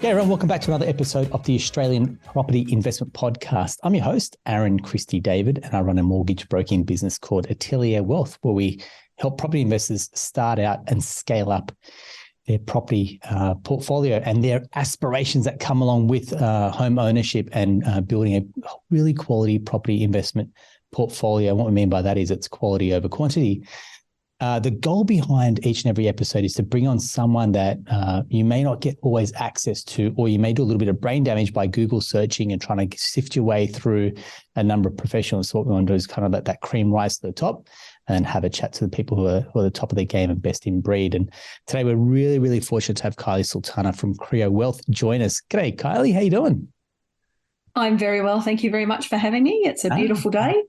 Yeah, everyone, welcome back to another episode of the Australian Property Investment Podcast. I'm your host, Aaron Christie David, and I run a mortgage broking business called Creo Wealth, where we help property investors start out and scale up their property portfolio and their aspirations that come along with home ownership and building a really quality property investment portfolio. What we mean by that is it's quality over quantity. The goal behind each and every episode is to bring on someone that you may not get always access to, or you may do a little bit of brain damage by Google searching and trying to sift your way through a number of professionals. So what we want to do is kind of that cream rise to the top and have a chat to the people who are at the top of their game and best in breed. And today we're really, really fortunate to have Kylie Sultana from Creo Wealth join us. G'day, Kylie. How you doing? I'm very well. Thank you very much for having me. It's a beautiful day.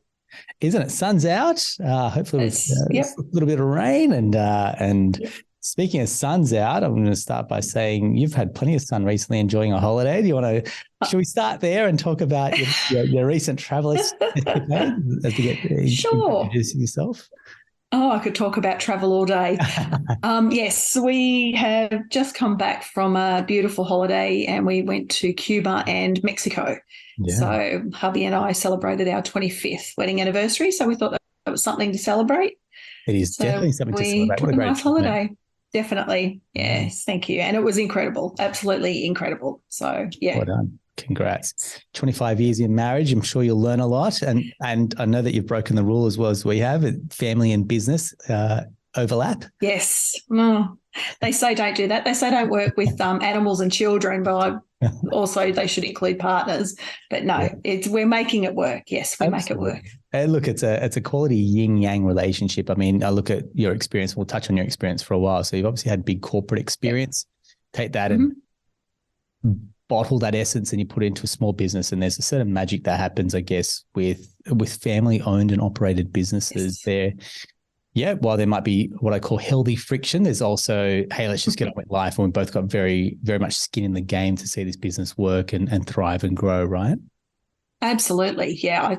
Isn't it? Sun's out. Hopefully with a little bit of rain. And speaking of sun's out, I'm going to start by saying you've had plenty of sun recently enjoying a holiday. Do you want to, should we start there and talk about your recent travel as we get Sure. introduce yourself? Oh, I could talk about travel all day. Yes, we have just come back from a beautiful holiday and we went to Cuba and Mexico. Yeah. So hubby and I celebrated our 25th wedding anniversary. So we thought that was something to celebrate. It is definitely something to celebrate. What a nice holiday. Definitely. Yes, thank you. And it was incredible. Absolutely incredible. So, yeah. Well done. Congrats. 25 years in marriage. I'm sure you'll learn a lot. And I know that you've broken the rule as well as we have. Family and business overlap. Yes. They say don't do that. They say don't work with animals and children, but also they should include partners. But no, we're making it work. Yes, we make it work. Look, it's a quality yin-yang relationship. I mean, I look at your experience. We'll touch on your experience for a while. So you've obviously had big corporate experience. Take that and bottle that essence and you put it into a small business, and there's a certain magic that happens, I guess, with family owned and operated businesses. There, while there might be what I call healthy friction, there's also, hey, let's just get on with life, and we've both got very, very much skin in the game to see this business work and thrive and grow, right? Absolutely. Yeah.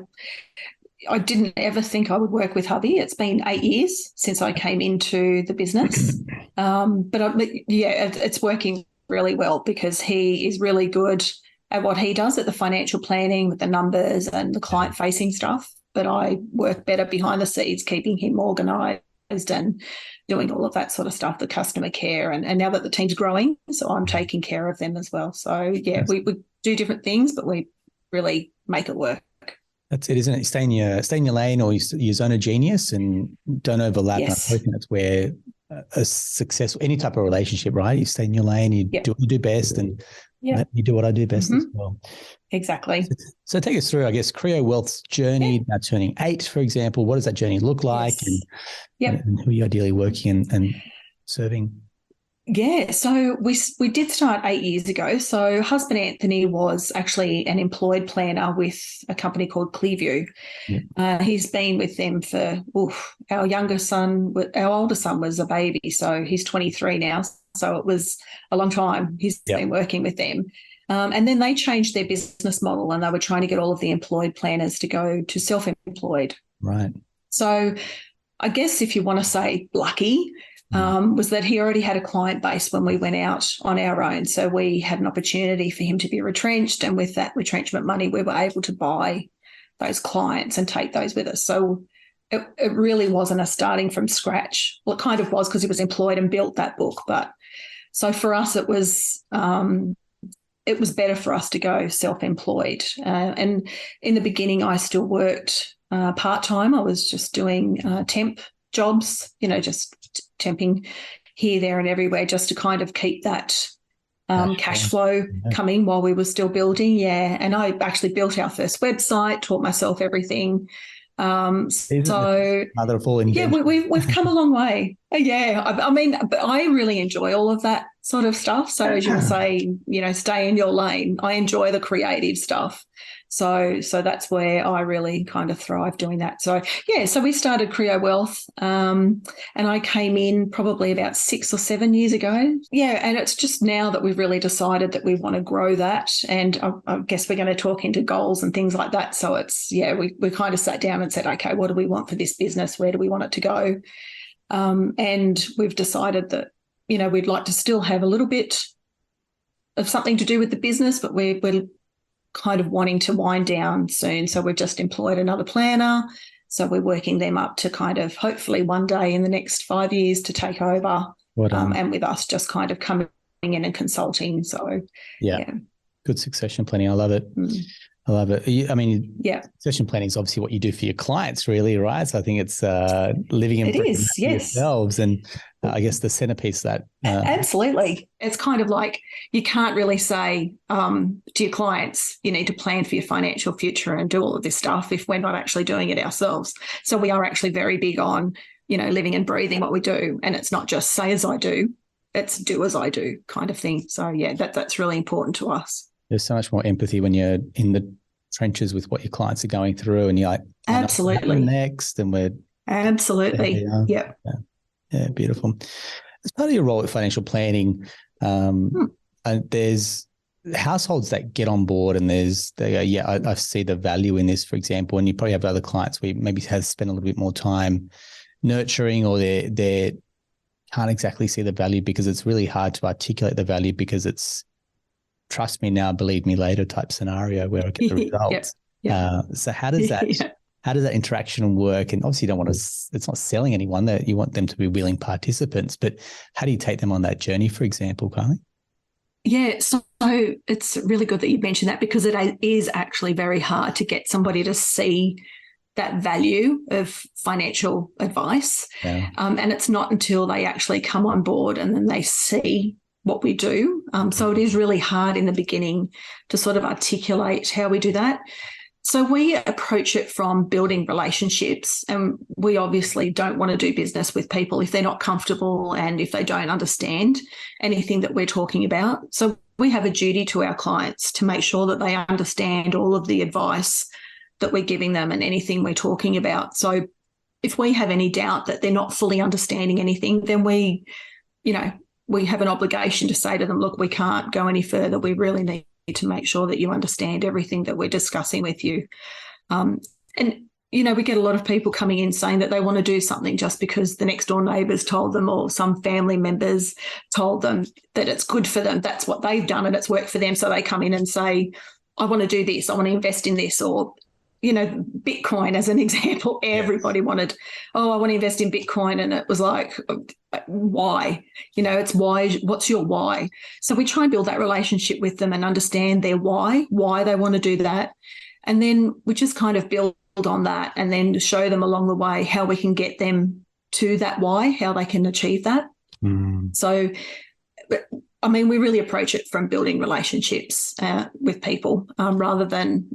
I didn't ever think I would work with hubby. It's been 8 years since I came into the business. It's working really well because he is really good at what he does, at the financial planning with the numbers and the client facing stuff. But I work better behind the scenes, keeping him organised and doing all of that sort of stuff, the customer care. And now that the team's growing, so I'm taking care of them as well. So, we do different things, but we really make it work. That's it, isn't it? Stay in your lane or your zone of genius and don't overlap. Yes. I think that's where a successful, any type of relationship, right? You stay in your lane, you do what you do best, and let me do what I do best as well. Exactly. So take us through, I guess, Creo Wealth's journey, now turning 8, for example. What does that journey look like? Yes. And who are you ideally working and serving? Yeah, so we did start 8 years ago. So husband Anthony was actually an employed planner with a company called Clearview. Yeah. He's been with them for our older son was a baby, so he's 23 now. So it was a long time he's been working with them. And then they changed their business model and they were trying to get all of the employed planners to go to self-employed. Right. So I guess if you want to say lucky, was that he already had a client base when we went out on our own. So we had an opportunity for him to be retrenched, and with that retrenchment money, we were able to buy those clients and take those with us. So it really wasn't a starting from scratch. Well, it kind of was because he was employed and built that book. But so for us, it was better for us to go self-employed. And in the beginning, I still worked part-time. I was just doing temp jobs, just temping here, there and everywhere just to kind of keep that cash flow coming while we were still building. Yeah. And I actually built our first website, taught myself everything. We've come a long way. Yeah. I mean, but I really enjoy all of that sort of stuff. So as you were saying, stay in your lane. I enjoy the creative stuff. So that's where I really kind of thrive doing that. So, so we started Creo Wealth and I came in probably about 6 or 7 years ago. Yeah, and it's just now that we've really decided that we want to grow that, and I guess we're going to talk into goals and things like that. So it's, we kind of sat down and said, okay, what do we want for this business? Where do we want it to go? And we've decided that, we'd like to still have a little bit of something to do with the business, but we're kind of wanting to wind down soon. So we've just employed another planner. So we're working them up to kind of hopefully one day in the next 5 years to take over, and with us just kind of coming in and consulting. So, yeah. Good succession planning. I love it. I love it. I mean, succession planning is obviously what you do for your clients, really, right? So I think it's living and breathing for yourselves, and I guess the centerpiece of that. Absolutely. It's kind of like you can't really say to your clients, you need to plan for your financial future and do all of this stuff if we're not actually doing it ourselves. So we are actually very big on, living and breathing what we do. And it's not just say as I do, it's do as I do kind of thing. So, yeah, that's really important to us. There's so much more empathy when you're in the trenches with what your clients are going through, and you're like, absolutely next, and we're absolutely, yeah, beautiful. As part of your role at financial planning, and there's households that get on board, and they go, I see the value in this, for example, and you probably have other clients where maybe has spent a little bit more time nurturing, or they can't exactly see the value because it's really hard to articulate the value because it's trust me now, believe me later type scenario where I get the results. So how does that how does that interaction work? And obviously you don't want to, it's not selling anyone, that you want them to be willing participants, but how do you take them on that journey, for example, Kylie? Yeah, so it's really good that you mentioned that, because it is actually very hard to get somebody to see that value of financial advice. And it's not until they actually come on board and then they see what we do. So it is really hard in the beginning to sort of articulate how we do that. So we approach it from building relationships, and we obviously don't want to do business with people if they're not comfortable and if they don't understand anything that we're talking about. So we have a duty to our clients to make sure that they understand all of the advice that we're giving them and anything we're talking about. So if we have any doubt that they're not fully understanding anything, then we have an obligation to say to them, look, we can't go any further. We really need to make sure that you understand everything that we're discussing with you. We get a lot of people coming in saying that they want to do something just because the next door neighbours told them, or some family members told them that it's good for them. That's what they've done and it's worked for them. So they come in and say, I want to do this. I want to invest in this. Or Bitcoin as an example, everybody wanted, I want to invest in Bitcoin. And it was like, why? It's why, what's your why? So we try and build that relationship with them and understand their why they want to do that. And then we just kind of build on that and then show them along the way how we can get them to that why, how they can achieve that. So we really approach it from building relationships with people rather than,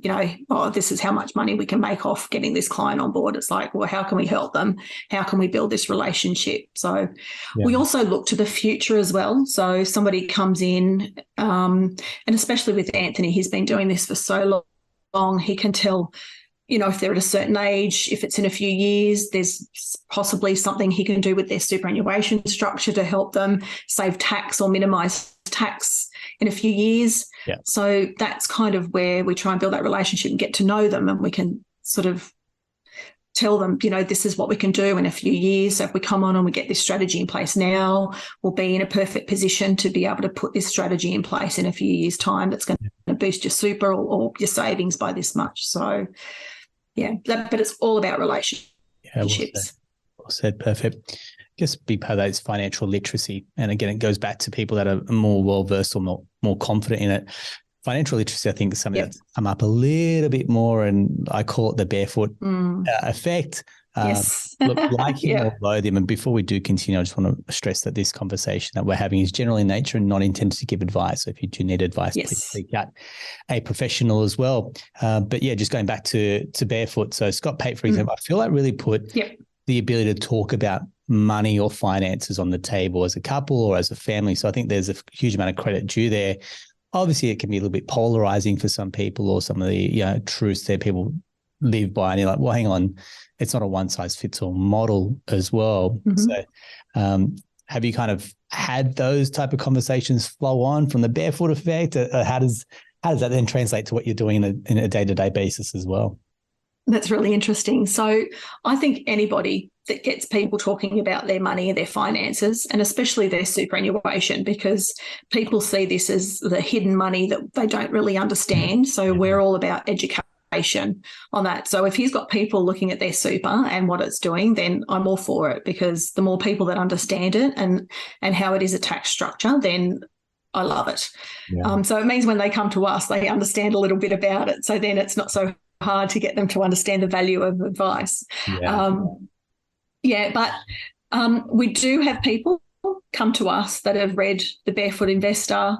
this is how much money we can make off getting this client on board. It's like, well, how can we help them? How can we build this relationship? So we also look to the future as well. So somebody comes in, and especially with Anthony, he's been doing this for so long, he can tell, if they're at a certain age, if it's in a few years, there's possibly something he can do with their superannuation structure to help them save tax or minimise tax in a few years. So that's kind of where we try and build that relationship and get to know them, and we can sort of tell them, this is what we can do in a few years. So if we come on and we get this strategy in place now, we'll be in a perfect position to be able to put this strategy in place in a few years' time that's going to boost your super or your savings by this much. So but it's all about relationships. Well said. Perfect. I guess a big part of that is financial literacy. And again, it goes back to people that are more well-versed or more confident in it. Financial literacy, I think, is something that's come up a little bit more, and I call it the Barefoot Effect. Look, liking or loathing. And before we do continue, I just want to stress that this conversation that we're having is general in nature and not intended to give advice. So if you do need advice, please seek out a professional as well. But just going back to Barefoot. So Scott Pate, for example, I feel like really put the ability to talk about money or finances on the table as a couple or as a family. So I think there's a huge amount of credit due there. Obviously, it can be a little bit polarizing for some people, or some of the truths that people live by. And you're like, well, hang on, it's not a one-size-fits-all model as well. So have you kind of had those type of conversations flow on from the Barefoot Effect? How does that then translate to what you're doing in a day-to-day basis as well? That's really interesting. So I think anybody that gets people talking about their money and their finances, and especially their superannuation, because people see this as the hidden money that they don't really understand. So we're all about education on that. So if he's got people looking at their super and what it's doing, then I'm all for it, because the more people that understand it and how it is a tax structure, then I love it. Yeah. So it means when they come to us, they understand a little bit about it. So then it's not so hard to get them to understand the value of advice. But we do have people come to us that have read the Barefoot Investor.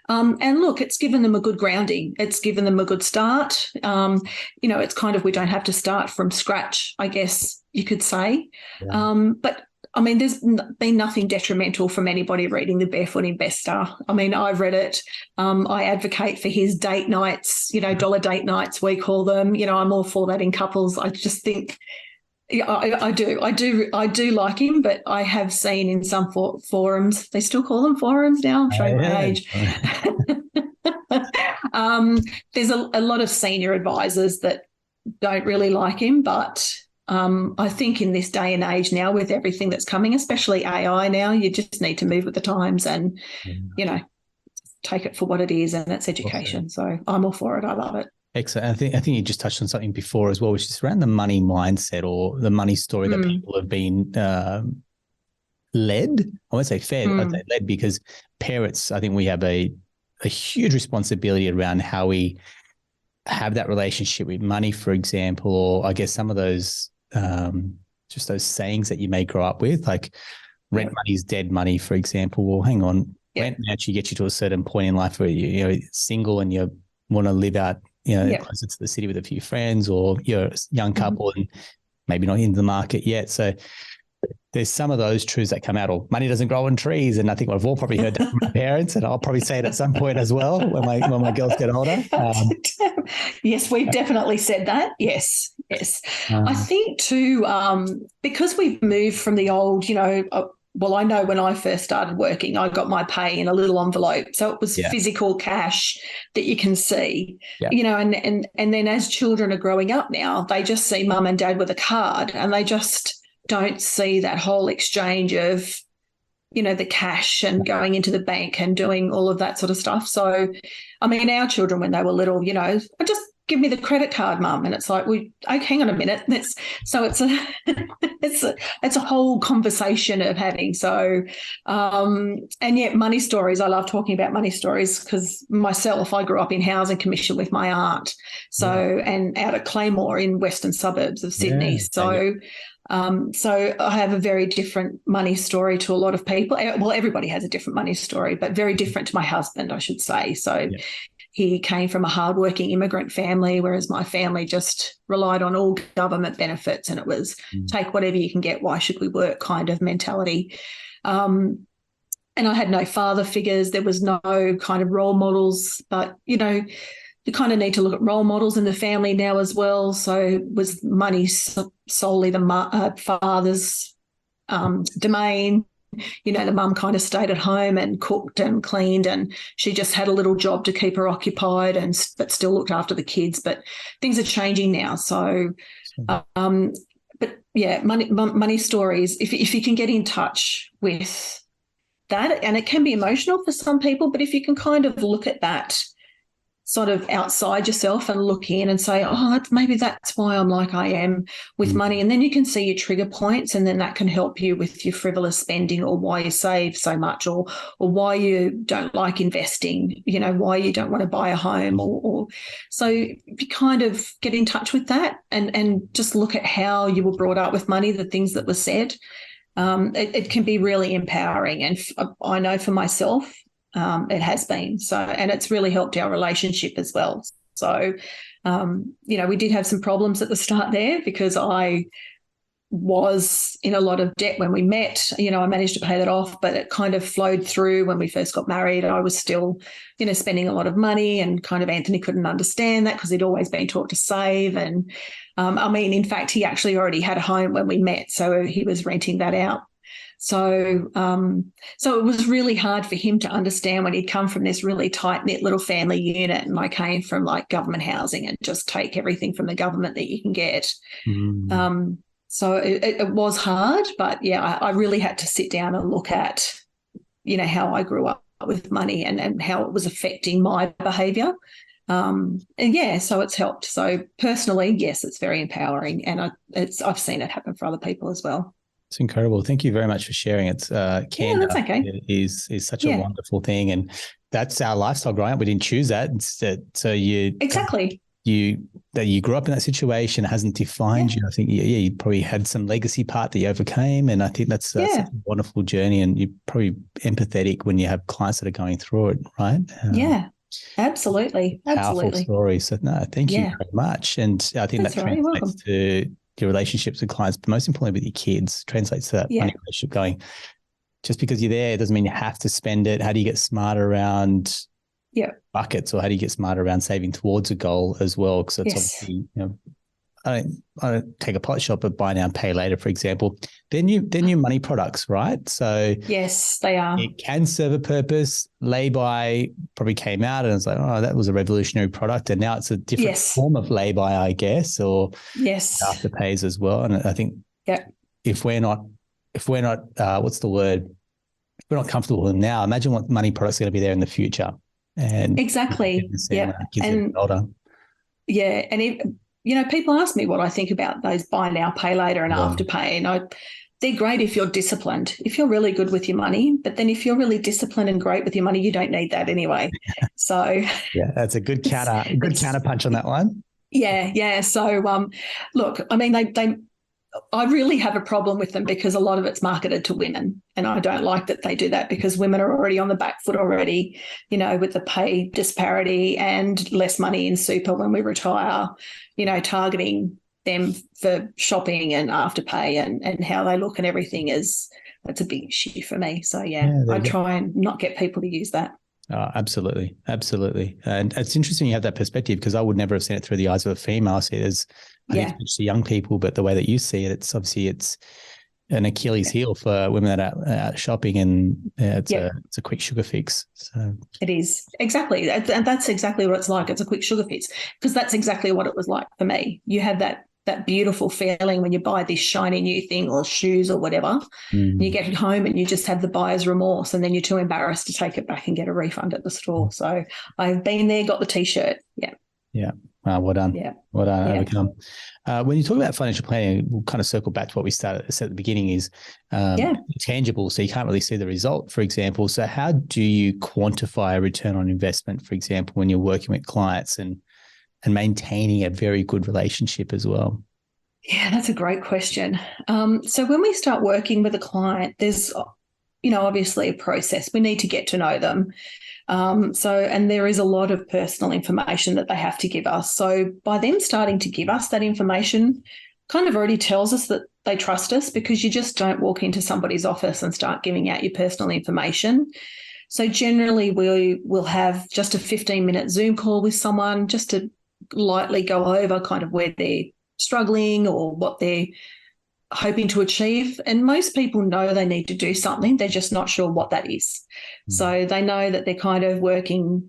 And look, it's given them a good grounding. It's given them a good start. It's kind of, we don't have to start from scratch, I guess you could say. But I mean, there's been nothing detrimental from anybody reading the Barefoot Investor. I mean, I've read it. I advocate for his date nights, dollar date nights, we call them. I'm all for that in couples. I just think, I do like him, but I have seen in some forums, they still call them forums now, I'm showing my age. There's a lot of senior advisors that don't really like him, but I think in this day and age now, with everything that's coming, especially AI now, you just need to move with the times and, take it for what it is, and it's education. So I'm all for it. I love it. Excellent. I think you just touched on something before as well, which is around the money mindset or the money story that people have been led. I won't say fed, I'd say led, because parents, I think we have a huge responsibility around how we have that relationship with money, for example, or I guess some of those just those sayings that you may grow up with, like rent money is dead money, for example. Well, hang on, rent actually gets you to a certain point in life where you're single and you want to live out, closer to the city with a few friends, or you're a young couple and maybe not into the market yet. So there's some of those truths that come out, or money doesn't grow on trees. And I think we've all probably heard that from our parents, and I'll probably say it at some point as well when my girls get older. Yes, we've definitely said that. Yes. I think too, because we've moved from the old, well, I know when I first started working, I got my pay in a little envelope. So it was physical cash that you can see, and then as children are growing up now, they just see mum and dad with a card, and they just don't see that whole exchange of, the cash and going into the bank and doing all of that sort of stuff. So, I mean, our children, when they were little, just give me the credit card, mum. And it's like, hang on a minute. It's a whole conversation of having. So, and yet money stories, I love talking about money stories, because myself, I grew up in housing commission with my aunt. So, and out at Claymore in western suburbs of Sydney. So I have a very different money story to a lot of people. Well, everybody has a different money story, but very different to my husband, I should say. So he came from a hardworking immigrant family, whereas my family just relied on all government benefits, and it was take whatever you can get, why should we work kind of mentality. And I had no father figures. There was no kind of role models, but, you kind of need to look at role models in the family now as well. So was money solely the father's domain? The mum kind of stayed at home and cooked and cleaned, and she just had a little job to keep her occupied, but still looked after the kids. But things are changing now. So, money stories, if you can get in touch with that, and it can be emotional for some people, but if you can kind of look at that sort of outside yourself and look in and say, maybe that's why I'm like I am with money. And then you can see your trigger points, and then that can help you with your frivolous spending, or why you save so much, or why you don't like investing, why you don't want to buy a home. Or so if you kind of get in touch with that and just look at how you were brought up with money, the things that were said, it can be really empowering. And I know for myself, it has been so, and it's really helped our relationship as well. So, we did have some problems at the start there, because I was in a lot of debt when we met. I managed to pay that off, but it kind of flowed through when we first got married. I was still, spending a lot of money, and kind of Anthony couldn't understand that, because he'd always been taught to save. And in fact, he actually already had a home when we met, so he was renting that out. So it was really hard for him to understand when he'd come from this really tight-knit little family unit, and I came from like government housing and just take everything from the government that you can get. So it was hard, but yeah, I really had to sit down and look at, how I grew up with money and how it was affecting my behaviour. And yeah, so it's helped. So personally, yes, it's very empowering, and I've seen it happen for other people as well. It's incredible. Thank you very much for sharing. It's candor that's okay. is such a wonderful thing, and that's our lifestyle growing up. We didn't choose that. So you exactly that you grew up in that situation hasn't defined you. I think you probably had some legacy part that you overcame, and I think that's such a wonderful journey. And you're probably empathetic when you have clients that are going through it, right? Absolutely. Powerful story. So no, thank you very much. And I think that translates to your relationships with clients, but most importantly with your kids, translates to that money relationship going. Just because you're there doesn't mean you have to spend it. How do you get smarter around buckets, or how do you get smarter around saving towards a goal as well? Because it's obviously, I don't take a pot shot, but buy now, pay later, for example. They're new money products, right? So yes, they are. It can serve a purpose. Lay-by probably came out and it's like, oh, that was a revolutionary product, and now it's a different form of lay-by, I guess, or afterpays as well. And I think if we're not what's the word? If we're not comfortable with them now, imagine what money products are going to be there in the future. And exactly, and older. Yeah, and people ask me what I think about those buy now, pay later and afterpay, and they're great if you're disciplined, if you're really good with your money. But then if you're really disciplined and great with your money, you don't need that anyway. So that's a good counter punch on that one. Yeah. So look, I mean, I really have a problem with them because a lot of it's marketed to women, and I don't like that they do that, because women are already on the back foot already, with the pay disparity and less money in super when we retire, targeting them for shopping and afterpay and how they look and everything that's a big issue for me. So I try and not get people to use that. Oh, absolutely. Absolutely. And it's interesting you have that perspective, because I would never have seen it through the eyes of a female. I see it as, I think it's to young people, but the way that you see it, it's obviously it's an Achilles heel for women that are out shopping, and it's a quick sugar fix. So it is. Exactly. And that's exactly what it's like. It's a quick sugar fix, because that's exactly what it was like for me. You have that beautiful feeling when you buy this shiny new thing or shoes or whatever, and you get it home and you just have the buyer's remorse, and then you're too embarrassed to take it back and get a refund at the store. So I've been there, got the T-shirt. Yeah. Well done. Yeah. Well done. Overcome. When you talk about financial planning, we'll kind of circle back to what we said at the beginning is tangible. So you can't really see the result, for example. So how do you quantify a return on investment, for example, when you're working with clients and maintaining a very good relationship as well? Yeah, that's a great question. So when we start working with a client, there's, obviously a process. We need to get to know them. And there is a lot of personal information that they have to give us. So by them starting to give us that information, kind of already tells us that they trust us, because you just don't walk into somebody's office and start giving out your personal information. So generally we'll have just a 15-minute Zoom call with someone just to lightly go over kind of where they're struggling or what they're hoping to achieve. And most people know they need to do something. They're just not sure what that is. So they know that they're kind of working,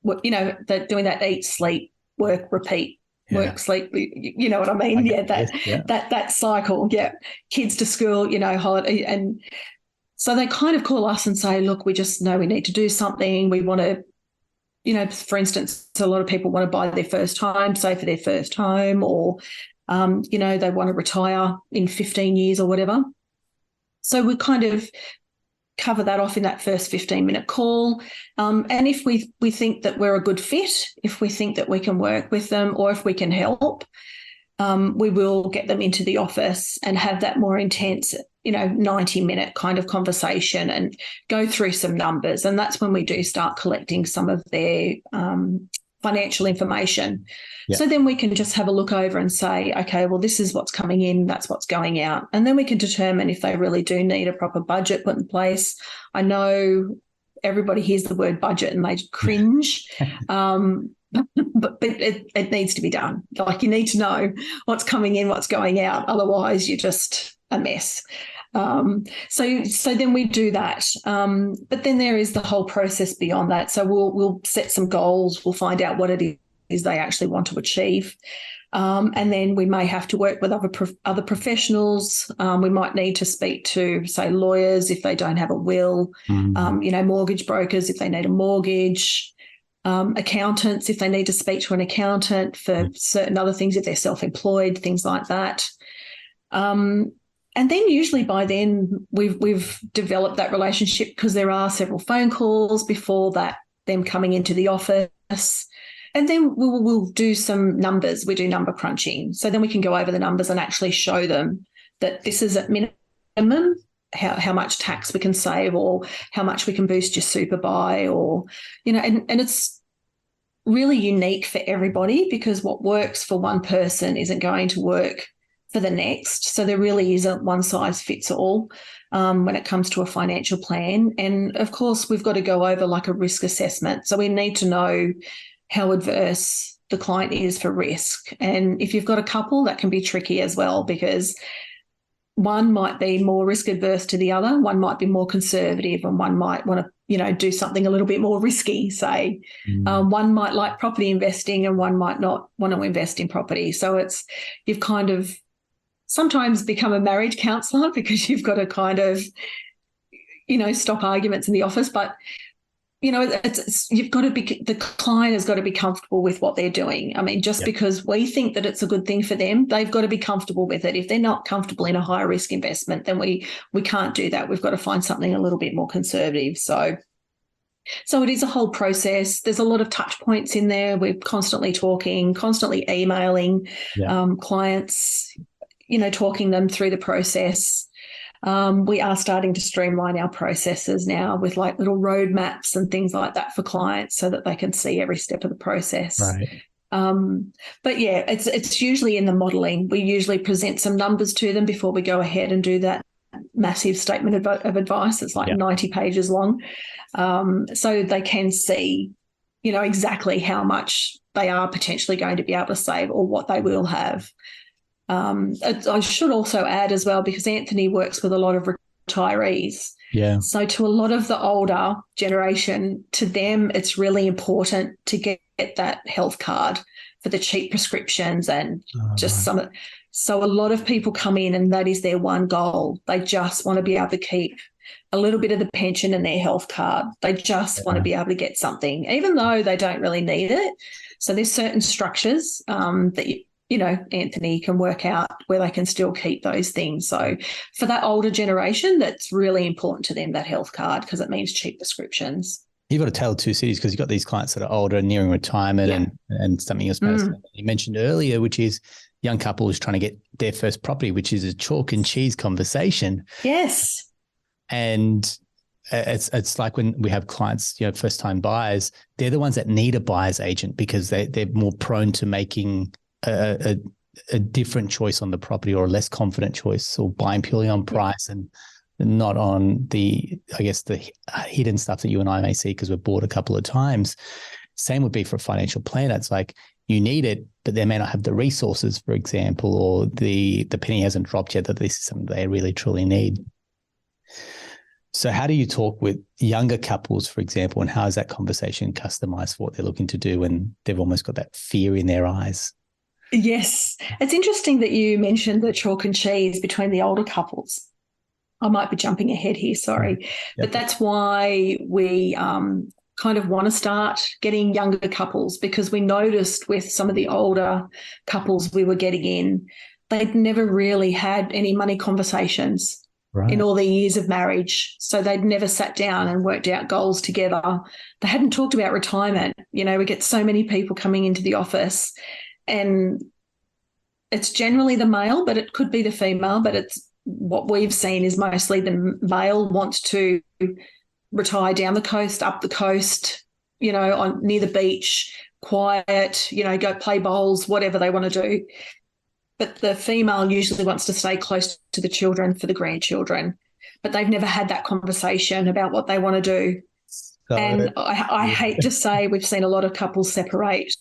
they're doing that eat, sleep, work, repeat, work, sleep, you know what I mean? That cycle. Yeah. Kids to school, holiday. And so they kind of call us and say, look, we just know we need to do something. We want to, for instance, a lot of people want to buy their first home, save for their first home, or, they want to retire in 15 years or whatever. So we kind of cover that off in that first 15-minute call. And if we think that we're a good fit, if we think that we can work with them, or if we can help, we will get them into the office and have that more intense, 90-minute kind of conversation and go through some numbers. And that's when we do start collecting some of their financial information. Yeah. So then we can just have a look over and say, okay, well, this is what's coming in, that's what's going out. And then we can determine if they really do need a proper budget put in place. I know everybody hears the word budget and they cringe. But it needs to be done. Like, you need to know what's coming in, what's going out. Otherwise, you're just a mess. So then we do that. But then there is the whole process beyond that. So we'll set some goals. We'll find out what it is they actually want to achieve. And then we may have to work with other professionals. We might need to speak to, say, lawyers if they don't have a will, mortgage brokers if they need a mortgage, accountants if they need to speak to an accountant for certain other things, if they're self-employed, things like that. And then usually by then we've developed that relationship because there are several phone calls before that, them coming into the office. And then we'll do some numbers. We do number crunching. So then we can go over the numbers and actually show them that this is at minimum, how much tax we can save or how much we can boost your super by, or, and it's really unique for everybody because what works for one person isn't going to work for the next. So there really isn't one size fits all when it comes to a financial plan. And of course, we've got to go over like a risk assessment. So we need to know how adverse the client is for risk. And if you've got a couple, that can be tricky as well because one might be more risk adverse to the other, one might be more conservative, and one might want to, do something a little bit more risky, say. One might like property investing and one might not want to invest in property. So you've kind of sometimes become a marriage counsellor because you've got to kind of, stop arguments in the office. But you've got to be, the client has got to be comfortable with what they're doing. I mean, just because we think that it's a good thing for them, they've got to be comfortable with it. If they're not comfortable in a high risk investment, then we can't do that. We've got to find something a little bit more conservative. So it is a whole process. There's a lot of touch points in there. We're constantly talking, constantly emailing clients, talking them through the process. We are starting to streamline our processes now with like little roadmaps and things like that for clients so that they can see every step of the process. Right. But yeah, it's usually in the modelling. We usually present some numbers to them before we go ahead and do that massive statement of advice. It's like 90 pages long. So they can see, exactly how much they are potentially going to be able to save or what they will have. I should also add as well, because Anthony works with a lot of retirees. Yeah. So to a lot of the older generation, to them, it's really important to get that health card for the cheap prescriptions and some. So a lot of people come in and that is their one goal. They just want to be able to keep a little bit of the pension in their health card. They just want to be able to get something, even though they don't really need it. So there's certain structures that Anthony can work out where they can still keep those things. So for that older generation, that's really important to them, that health card, because it means cheap prescriptions. You've got to tell two cities because you've got these clients that are older and nearing retirement and something else you mentioned earlier, which is young couples trying to get their first property, which is a chalk and cheese conversation. Yes. And it's like when we have clients, first time buyers, they're the ones that need a buyer's agent because they're more prone to making a different choice on the property or a less confident choice, or buying purely on price and not on the hidden stuff that you and I may see because we're bored a couple of times. Same would be for a financial planner. It's like you need it, but they may not have the resources, for example, or the penny hasn't dropped yet that this is something they really truly need. So how do you talk with younger couples, for example, and how is that conversation customized for what they're looking to do when they've almost got that fear in their eyes? Yes. It's interesting that you mentioned the chalk and cheese between the older couples. I might be jumping ahead here, sorry. But that's why we kind of want to start getting younger couples, because we noticed with some of the older couples we were getting in, they'd never really had any money conversations in all their years of marriage. So they'd never sat down and worked out goals together. They hadn't talked about retirement. We get so many people coming into the office, and it's generally the male, but it could be the female, but it's what we've seen is mostly the male wants to retire down the coast, up the coast, on near the beach, quiet, go play bowls, whatever they want to do. But the female usually wants to stay close to the children for the grandchildren, but they've never had that conversation about what they want to do. So, and I hate to say we've seen a lot of couples separate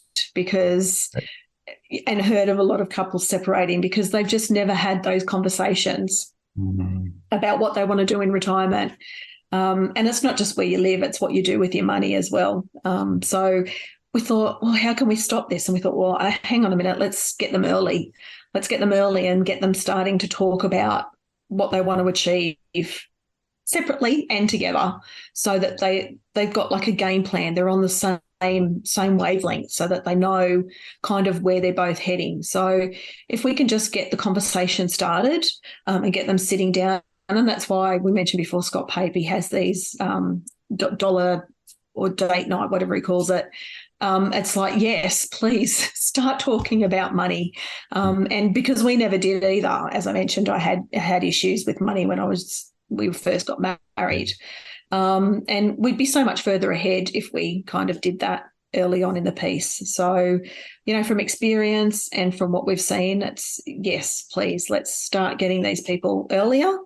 and heard of a lot of couples separating because they've just never had those conversations about what they want to do in retirement. And it's not just where you live, it's what you do with your money as well. So we thought, well, how can we stop this? And we thought, well, hang on a minute, let's get them early. Let's get them early and get them starting to talk about what they want to achieve separately and together, so that they've got like a game plan. They're on the same wavelength, so that they know kind of where they're both heading. So if we can just get the conversation started and get them sitting down, and that's why we mentioned before, Scott Papey has these dollar or date night, whatever he calls it. It's like, yes, please start talking about money. And because we never did either, as I mentioned, I had issues with money when we first got married. And we'd be so much further ahead if we kind of did that early on in the piece. So, from experience and from what we've seen, it's yes, please, let's start getting these people earlier,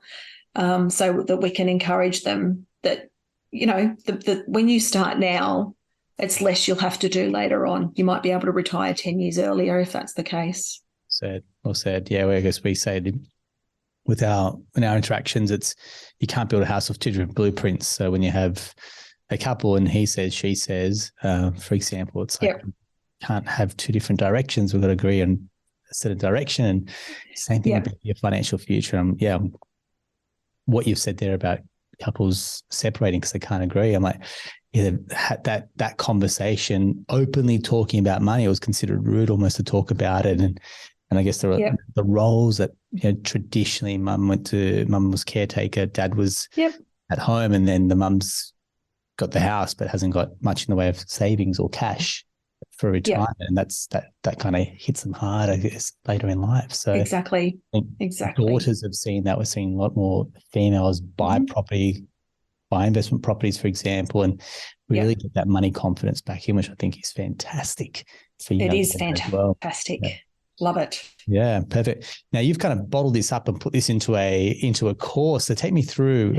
so that we can encourage them that, when you start now, it's less you'll have to do later on. You might be able to retire 10 years earlier if that's the case. Well said. Yeah, well, I guess we say in our interactions, it's you can't build a house with two different blueprints. So when you have a couple and he says, she says, for example, it's like you can't have two different directions. We've got to agree on a set of direction. And same thing about your financial future. What you've said there about couples separating because they can't agree. I'm like, that conversation, openly talking about money, it was considered rude almost to talk about it. And I guess the roles that traditionally mum was caretaker, dad was at home, and then the mum's got the house but hasn't got much in the way of savings or cash for retirement. And that kind of hits them hard, I guess, later in life. So exactly. Daughters have seen that. We're seeing a lot more females buy investment properties, for example, and really get that money confidence back in, which I think is fantastic for you. It is fantastic. Well. Love it. Yeah, perfect. Now you've kind of bottled this up and put this into a course. So take me through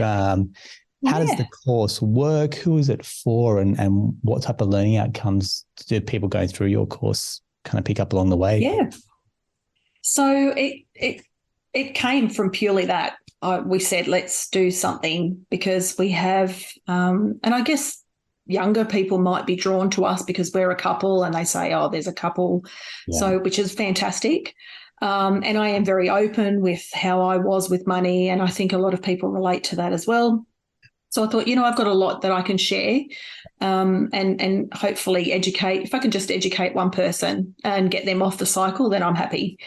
how does the course work? Who is it for, and what type of learning outcomes do people going through your course kind of pick up along the way? Yeah. So it came from purely that. We said, let's do something because we have, and I guess younger people might be drawn to us because we're a couple and they say, oh, there's a couple. So, which is fantastic. And I am very open with how I was with money. And I think a lot of people relate to that as well. So I thought, I've got a lot that I can share and hopefully educate. If I can just educate one person and get them off the cycle, then I'm happy.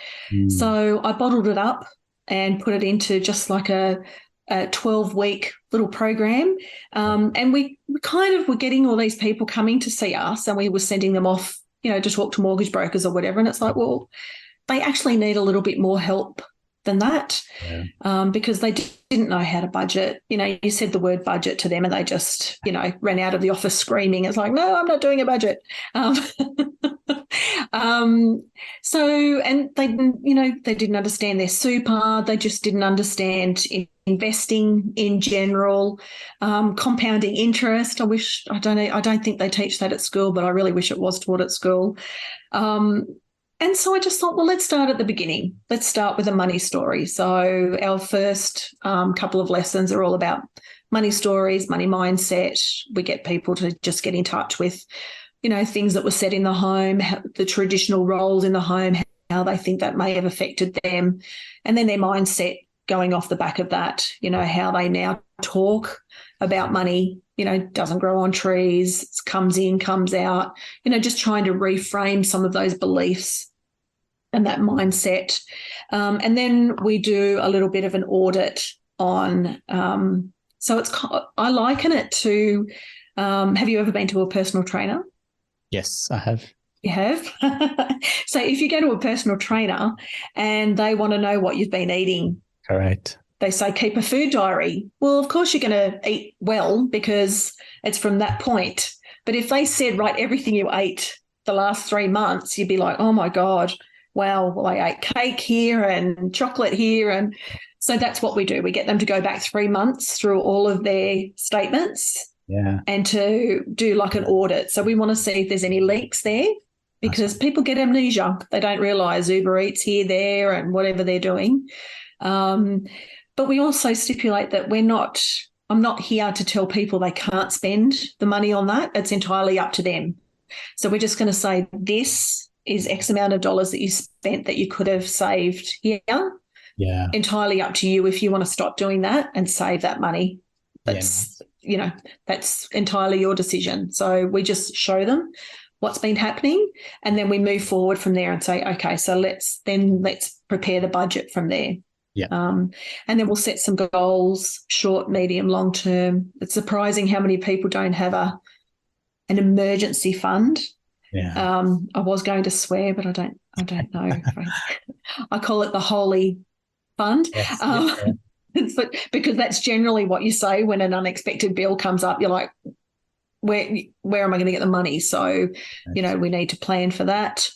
So I bottled it up and put it into just like a 12-week little program. And we kind of were getting all these people coming to see us, and we were sending them off, to talk to mortgage brokers or whatever. And it's like, well, they actually need a little bit more help than that because they didn't know how to budget. You said the word budget to them and they just, ran out of the office screaming. It's like, no, I'm not doing a budget. So, and they didn't understand their super. They just didn't understand investing in general, compounding interest. I don't think they teach that at school, but I really wish it was taught at school. And so I just thought, well, let's start at the beginning. Let's start with a money story. So our first couple of lessons are all about money stories, money mindset. We get people to just get in touch with, things that were said in the home, the traditional roles in the home, how they think that may have affected them, and then their mindset going off the back of that, how they now talk about money, doesn't grow on trees, comes in, comes out, just trying to reframe some of those beliefs and that mindset. And then we do a little bit of an audit on, so I liken it to, have you ever been to a personal trainer? Yes, I have. You have? So if you go to a personal trainer and they want to know what you've been eating. Correct. They say keep a food diary. Well, of course you're going to eat well because it's from that point. But if they said, write everything you ate the last 3 months, you'd be like, oh, my God, wow, well, I ate cake here and chocolate here. And so that's what we do. We get them to go back 3 months through all of their statements and to do like an audit. So we want to see if there's any links there because people get amnesia. They don't realise Uber Eats here, there and whatever they're doing. But we also stipulate that I'm not here to tell people they can't spend the money on that. It's entirely up to them. So we're just going to say this is X amount of dollars that you spent that you could have saved here. Yeah. Entirely up to you if you want to stop doing that and save that money. That's, that's entirely your decision. So we just show them what's been happening, and then we move forward from there and say, okay, so let's prepare the budget from there. Yeah. And then we'll set some goals, short, medium, long term. It's surprising how many people don't have an emergency fund. Yeah. I was going to swear, but I don't know. I call it the holy fund. Yes. Because that's generally what you say when an unexpected bill comes up. You're like, where am I going to get the money? So, we need to plan for that.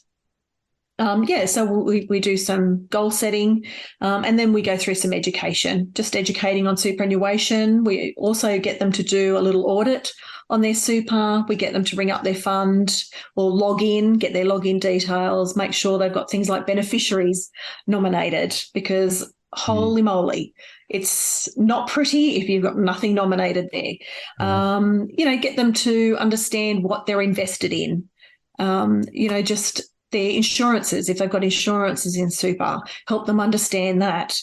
So we do some goal setting, and then we go through some education, just educating on superannuation. We also get them to do a little audit on their super. We get them to ring up their fund or log in, get their login details, make sure they've got things like beneficiaries nominated, because holy moly, it's not pretty if you've got nothing nominated there. Get them to understand what they're invested in, just their insurances, if they've got insurances in super, help them understand that.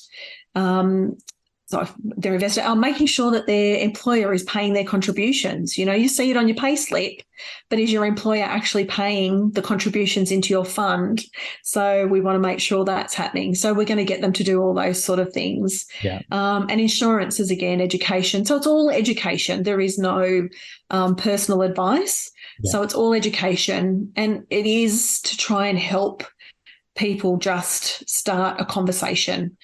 So if they're invested, making sure that their employer is paying their contributions. You see it on your pay slip, but is your employer actually paying the contributions into your fund? So we want to make sure that's happening. So we're going to get them to do all those sort of things. Yeah. And insurance is, again, education. So it's all education. There is no personal advice. Yeah. So it's all education, and it is to try and help people just start a conversation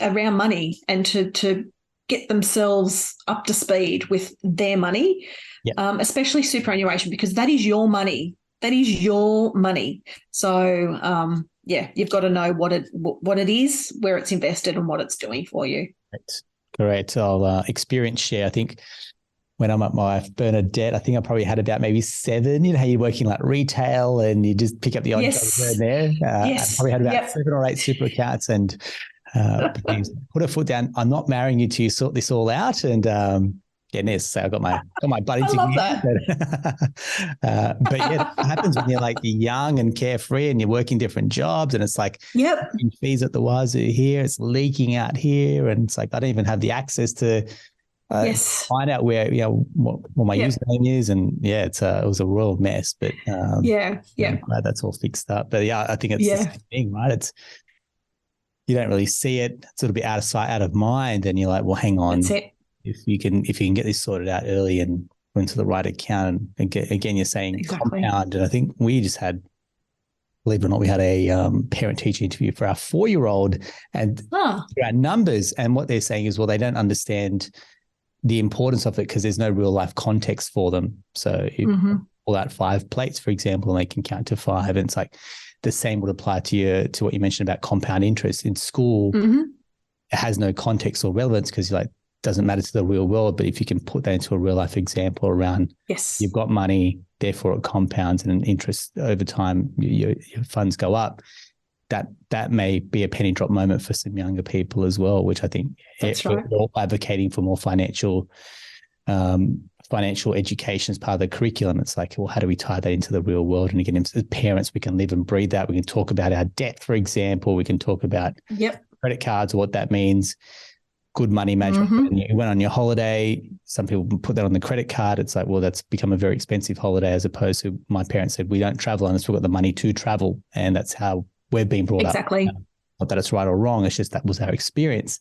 around money and to get themselves up to speed with their money, especially superannuation, because that is your money. That is your money. So, you've got to know what it is, where it's invested, and what it's doing for you. Great. I'll experience share. I think when I'm at my Bernadette, I think I probably had about maybe 7. You know how you're working like retail and you just pick up the odd job here and there. I probably had about 7 or 8 super accounts, and put a foot down. I'm not marrying you till you sort this all out. And so I got my buddies. I love that. But it happens when you're like young and carefree and you're working different jobs, and it's like fees at the wazoo here, it's leaking out here, and it's like I don't even have the access to find out where what my username is, and it was a real mess. But I'm glad that's all fixed up. But I think it's the same thing, right? It's you don't really see it; it's a little bit out of sight, out of mind, and you're like, well, hang on. That's it. If you can get this sorted out early and go into the right account, and again, you're saying compound, and I think we just had, believe it or not, we had a parent-teacher interview for our 4-year-old, and about numbers, and what they're saying is, well, they don't understand the importance of it because there's no real life context for them. So you pull out 5 plates, for example, and they can count to 5, and it's like the same would apply to what you mentioned about compound interest in school. It has no context or relevance because you're like, doesn't matter to the real world. But if you can put that into a real life example around, you've got money, therefore it compounds, and interest over time, your funds go up. That may be a penny drop moment for some younger people as well, which I think we're all advocating for more financial education as part of the curriculum. It's like, well, how do we tie that into the real world? And again, as parents, we can live and breathe that. We can talk about our debt, for example. We can talk about credit cards, what that means. Good money management. When you went on your holiday, some people put that on the credit card. It's like, well, that's become a very expensive holiday, as opposed to my parents said, we don't travel unless we've got the money to travel. And that's how we've been brought up. Exactly. Not that it's right or wrong. It's just that was our experience.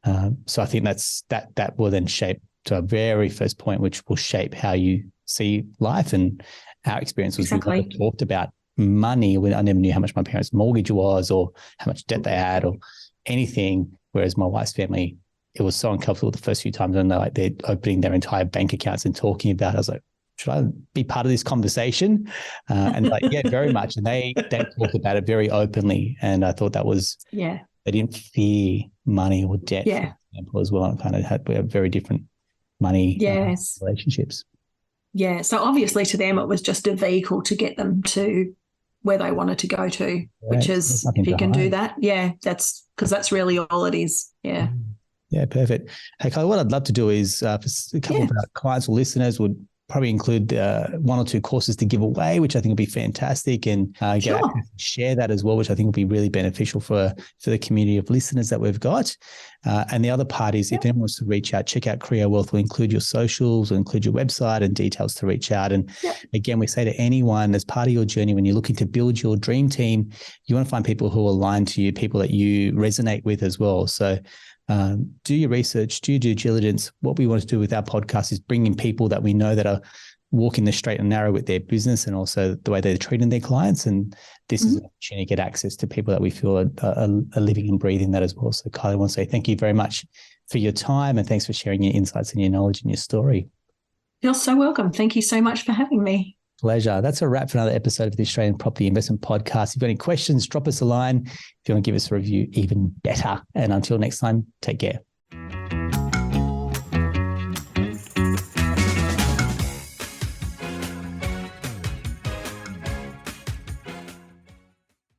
So I think that will then shape to our very first point, which will shape how you see life. And our experience was we never talked about money. I never knew how much my parents' mortgage was or how much debt they had or anything. Whereas my wife's family, it was so uncomfortable the first few times, and they're opening their entire bank accounts and talking about it. I was like, should I be part of this conversation? And like, yeah, very much. And they talked about it very openly. And I thought that was, they didn't fear money or debt, for example, as well. And we have very different money relationships. Yeah. So obviously to them, it was just a vehicle to get them to where they wanted to go to, which is, if you can do that, that's because that's really all it is. Yeah. Yeah, perfect. Hey, Kylie, what I'd love to do is for a couple of our clients or listeners would probably include 1 or 2 courses to give away, which I think will be fantastic, and share that as well, which I think will be really beneficial for the community of listeners that we've got. And the other part is if anyone wants to reach out, check out Creo Wealth. We'll include your socials, we'll include your website and details to reach out. And again, we say to anyone as part of your journey, when you're looking to build your dream team, you want to find people who align to you, people that you resonate with as well. So do your research, do your due diligence. What we want to do with our podcast is bring in people that we know that are walking the straight and narrow with their business and also the way they're treating their clients. And this is an opportunity to get access to people that we feel are living and breathing that as well. So Kylie, I want to say thank you very much for your time and thanks for sharing your insights and your knowledge and your story. You're so welcome. Thank you so much for having me. Pleasure. That's a wrap for another episode of the Australian Property Investment Podcast. If you've got any questions, drop us a line. If you want to give us a review, even better. And until next time, take care.